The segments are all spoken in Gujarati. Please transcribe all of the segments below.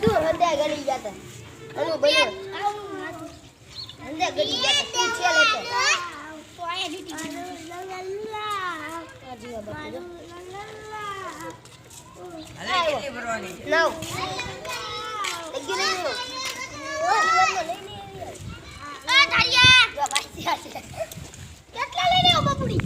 દૂર હંદે ગળી જાતા અનુ બનો હંદે ગળી જાતા તું છે લેતો તો આયા લીટી આજી બાપુ અલે કેટલી ભરવાની છે 9 લગી નહીં ઓ જીવનમાં લઈ લે આ ધારિયા જો ભાઈ છે કેટલા લઈ લેવો બાપુડી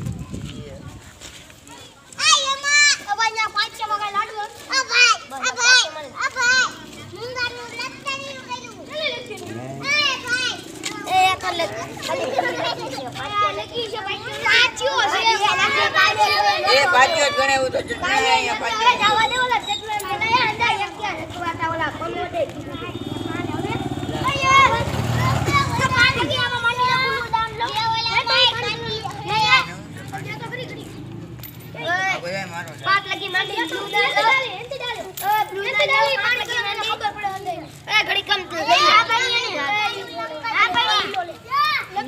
એ પાછો ગણે એવું તો અહીંયા પાટ લગી માંડી બ્લુ ડાલે એંતી ડાલે બ્લુ ડાલે પાટ લગી માંડી ખબર પડે અંદર એ ઘડી કમ તો આ પડી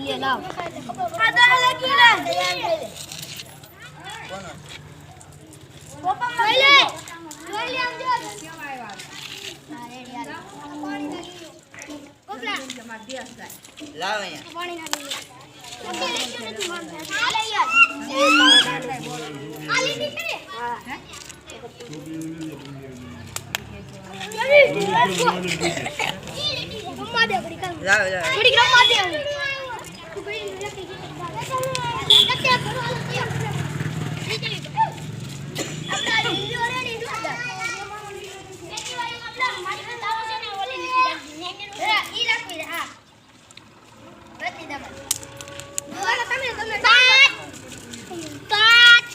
લે લાવ આ દોર લગી લે કોનો પોપા લઈ લે આમ જો કેવા આવ્યા પાણી નાખી કોપલા જમા દિયાસ લાવ અહીંયા પાણી નાખી હાલે યાર આ લીટી કરે હા રમવા દે ઘડી કામ લાવ લાવ ઘડી રમવા દે તું ઘડી લખી લખી ભરવા લે આપડા લીલો રેડી દુડા એની વાળી આપડા મારી તાવો છે ને ઓલી લીટી ઈ રાખવી હા બધી દમન દોરા તમે તાત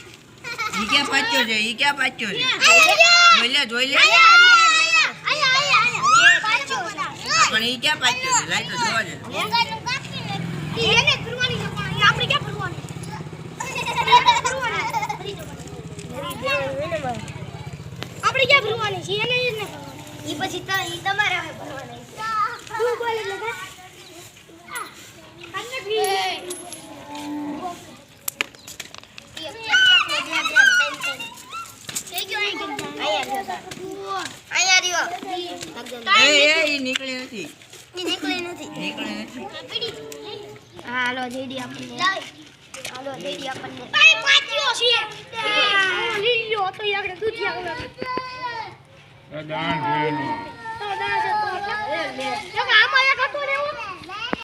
ઈ ક્યાં પાછો છે ઈ ક્યાં પાછો છે જોઈ લે પાછો પણ ઈ ક્યાં પાછો છે લાઈ તો જોવા છે લેંગાનું કાપી ને એને ફરવાની છે પણ આપણે ક્યાં ફરવાની આપણે ક્યાં ભરવાની છે એને જ ને ઈ પછી ઈ તમારે હવે ભરવાની છે તું બોલ એટલે કે કાને ભી એ ઈ નીકળી નથી હાલો દેડી આપણને હાલો દેડી આપણને પાણી પાચ્યો છે લીલો તો આગળ દૂધિયા દાન ભેનો તો દાસ તો આમાં એક હતો ને